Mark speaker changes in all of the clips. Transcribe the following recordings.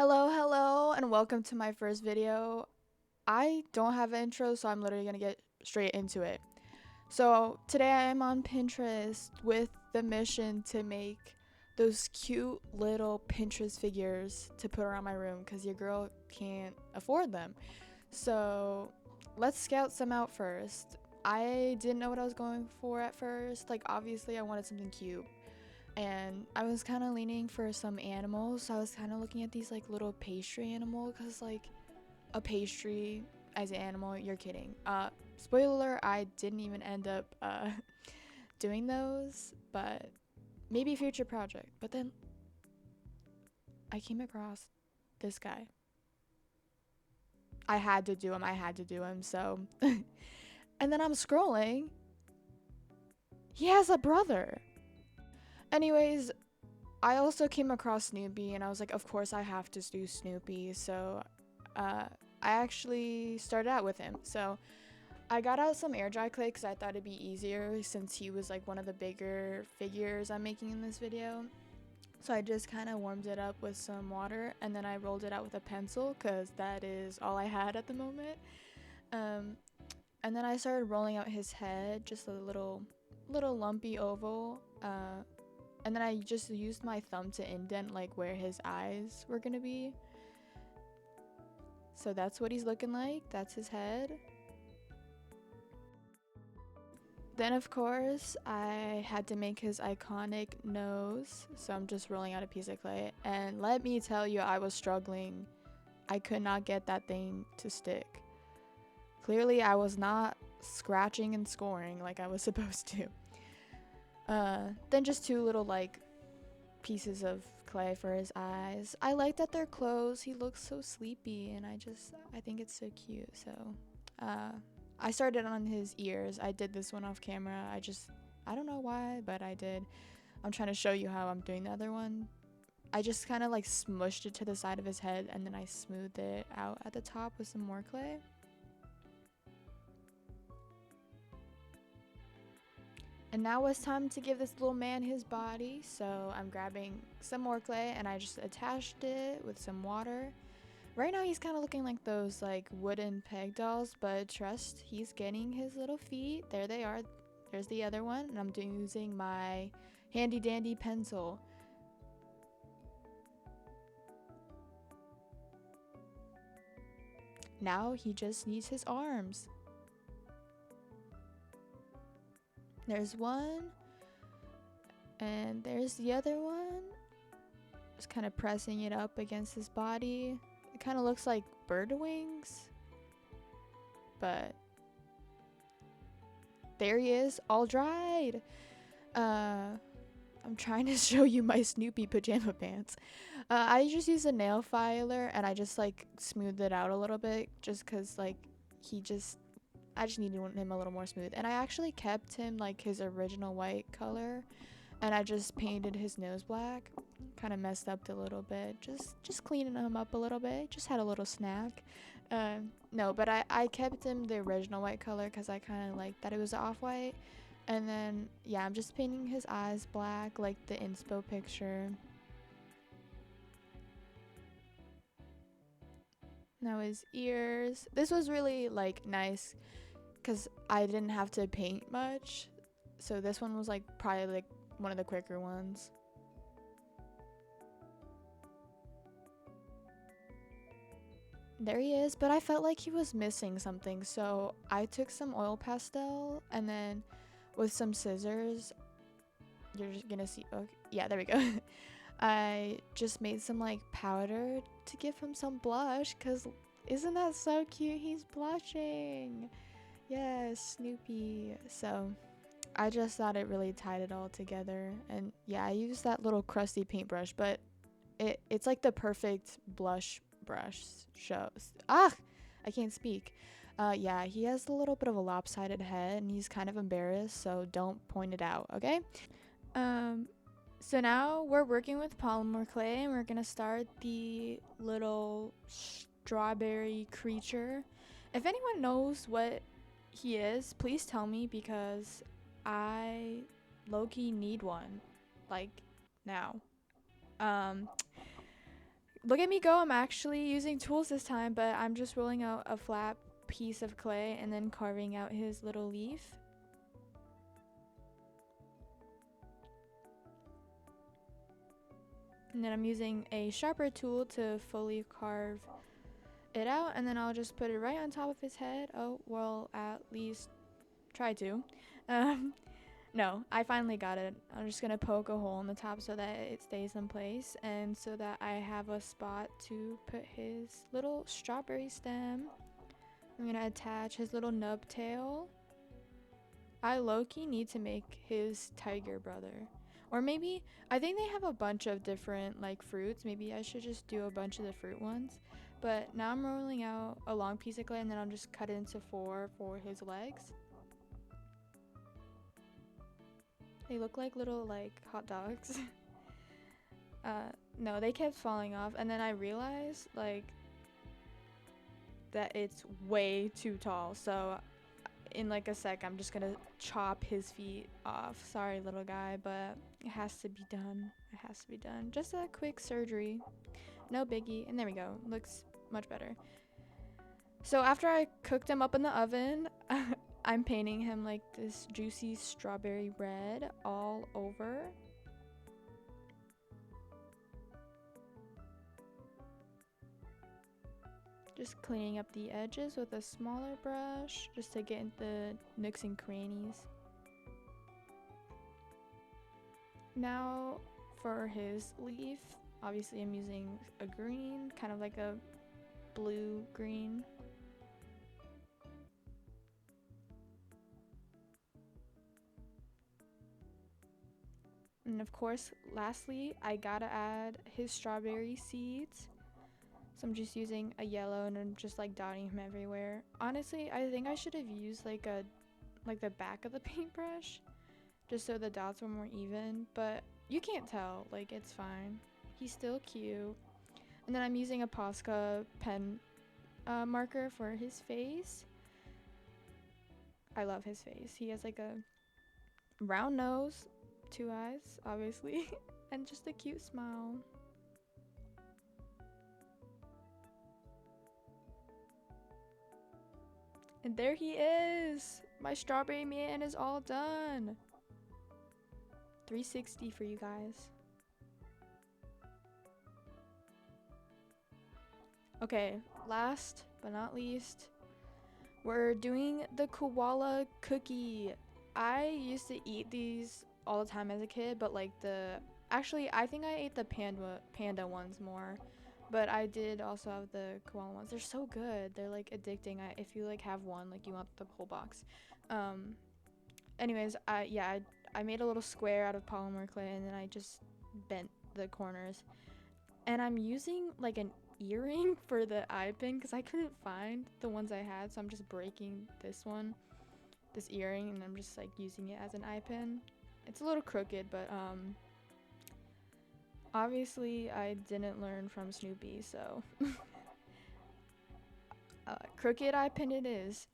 Speaker 1: Hello, and welcome to my first video. I don't have an intro, so I'm literally gonna get straight into it. So today I am on Pinterest with the mission to make those cute little Pinterest figures to put around my room because your girl can't afford them. So let's scout some out first. I didn't know what I was going for at first. Like, obviously I wanted something cute, and I was kind of leaning for some animals. So I was kind of looking at these like little pastry animal, because like a pastry as an animal, you're kidding. Spoiler alert, I didn't even end up doing those, but maybe future project. But then I came across this guy. I had to do him. So and then I'm scrolling, he has a brother. Anyways, I also came across Snoopy, and I was like, of course I have to do Snoopy. So I actually started out with him. So I got out some air dry clay because I thought it'd be easier since he was like one of the bigger figures I'm making in this video. So I just kind of warmed it up with some water, and then I rolled it out with a pencil because that is all I had at the moment. And then I started rolling out his head, just a little lumpy oval. And then I just used my thumb to indent like where his eyes were gonna be. So that's what he's looking like. That's his head. Then of course I had to make his iconic nose. So I'm just rolling out a piece of clay. And let me tell you, I was struggling. I could not get that thing to stick. Clearly I was not scratching and scoring like I was supposed to. Then just two little like pieces of clay for his eyes. I like that they're closed. He looks so sleepy, and I think it's so cute. So I started on his ears. I did this one off camera. I don't know why, but I did. I'm trying to show you how I'm doing the other one. I just kind of like smushed it to the side of his head, and then I smoothed it out at the top with some more clay. And now it's time to give this little man his body. So I'm grabbing some more clay, and I just attached it with some water. Right now he's kind of looking like those like wooden peg dolls, but trust, he's getting his little feet. There they are. There's the other one, and I'm using my handy dandy pencil. Now he just needs his arms. There's one, and there's the other one. Just kind of pressing it up against his body. It kind of looks like bird wings, but there he is, all dried. I'm trying to show you my Snoopy pajama pants. I just used a nail filer, and I just like smoothed it out a little bit, just cause like I just needed him a little more smooth. And I actually kept him like his original white color, and I just painted his nose black. Kind of messed up a little bit, just cleaning him up a little bit. Just had a little snack. No, but I kept him the original white color because I kind of liked that it was off-white. And then yeah, I'm just painting his eyes black like the inspo picture. Now his ears. This was really like nice because I didn't have to paint much, so this one was like probably like one of the quicker ones. There he is, but I felt like he was missing something, so I took some oil pastel, and then with some scissors, you're just gonna see, okay, yeah, there we go. I just made some like powder to give him some blush, because isn't that so cute? He's blushing. Yes, Snoopy. So I just thought it really tied it all together. And yeah, I used that little crusty paintbrush, but it's like the perfect blush brush shows. I can't speak. Yeah, he has a little bit of a lopsided head, and he's kind of embarrassed, so don't point it out, okay? So now we're working with polymer clay, and we're gonna start the little strawberry creature. If anyone knows what he is, please tell me, because I low-key need one, like now. Look at me go. I'm actually using tools this time, but I'm just rolling out a flat piece of clay and then carving out his little leaf. And then I'm using a sharper tool to fully carve it out, and then I'll just put it right on top of his head. Oh, well, at least try to. Um, no, I finally got it. I'm just gonna poke a hole in the top so that it stays in place, and so that I have a spot to put his little strawberry stem. I'm gonna attach his little nub tail. I low-key need to make his tiger brother. Or maybe, I think they have a bunch of different like fruits. Maybe I should just do a bunch of the fruit ones. But now I'm rolling out a long piece of clay and then I'll just cut it into 4 for his legs. They look like little like hot dogs. No, they kept falling off, and then I realized like that it's way too tall, so in like a sec I'm just gonna chop his feet off. Sorry, little guy, but it has to be done. It has to be done. Just a quick surgery, no biggie. And there we go, looks much better. So after I cooked him up in the oven, I'm painting him like this juicy strawberry red all over. Just cleaning up the edges with a smaller brush just to get the nooks and crannies. Now for his leaf, obviously I'm using a green, kind of like a blue green. And of course, lastly, I gotta add his strawberry seeds. So I'm just using a yellow and I'm just like dotting him everywhere. Honestly, I think I should have used like the back of the paintbrush just so the dots were more even, but you can't tell, like it's fine. He's still cute. And then I'm using a Posca pen marker for his face. I love his face. He has like a round nose, 2 eyes, obviously, and just a cute smile. And there he is! My strawberry man is all done! 360 for you guys. Okay, last but not least, we're doing the koala cookie. I used to eat these all the time as a kid, but like actually I think I ate the panda ones more. But I did also have the koala ones. They're so good. They're like addicting. If you like have one, like you want the whole box. Anyways, I made a little square out of polymer clay and then I just bent the corners. And I'm using like an earring for the eye pin because I couldn't find the ones I had, so I'm just breaking this earring, and I'm just like using it as an eye pin. It's a little crooked, but obviously I didn't learn from Snoopy, so crooked eye pin it is.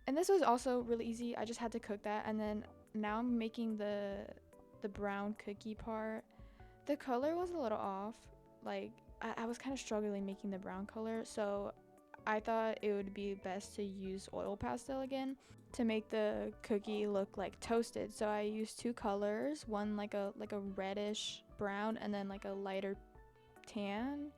Speaker 1: And this was also really easy. I just had to cook that, and then now I'm making the brown cookie part. The color was a little off. Like I was kind of struggling making the brown color, so I thought it would be best to use oil pastel again to make the cookie look like toasted. So I used 2 colors, one like a reddish brown and then like a lighter tan.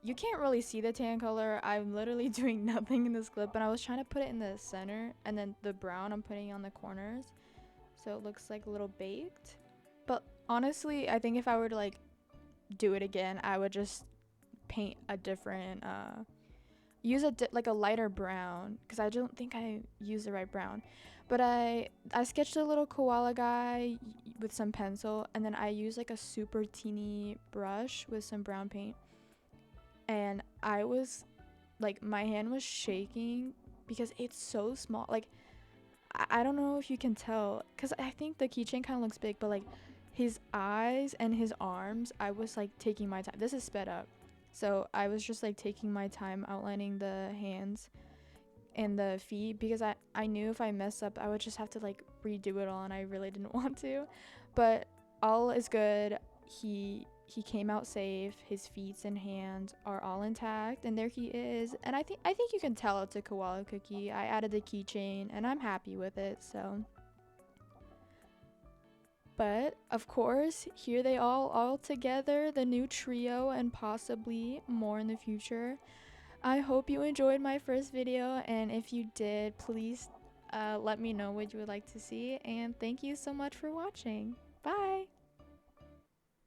Speaker 1: You can't really see the tan color. I'm literally doing nothing in this clip, but I was trying to put it in the center, and then the brown I'm putting on the corners so it looks like a little baked. But honestly, I think if I were to like do it again, I would just paint a different use like a lighter brown, because I don't think I used the right brown. But I sketched a little koala guy with some pencil, and then I used like a super teeny brush with some brown paint, and I was like, my hand was shaking because it's so small. Like I don't know if you can tell, because I think the keychain kind of looks big, but like his eyes and his arms, I was like taking my time. This is sped up, so I was just like taking my time outlining the hands and the feet, because I knew if I messed up I would just have to like redo it all, and I really didn't want to. But all is good. He he came out safe. His feet and hands are all intact, and there he is. And I think you can tell it's a koala cookie. I added the keychain, and I'm happy with it. So, but of course, here they all together, the new trio, and possibly more in the future. I hope you enjoyed my first video, and if you did, please let me know what you would like to see. And thank you so much for watching. Bye.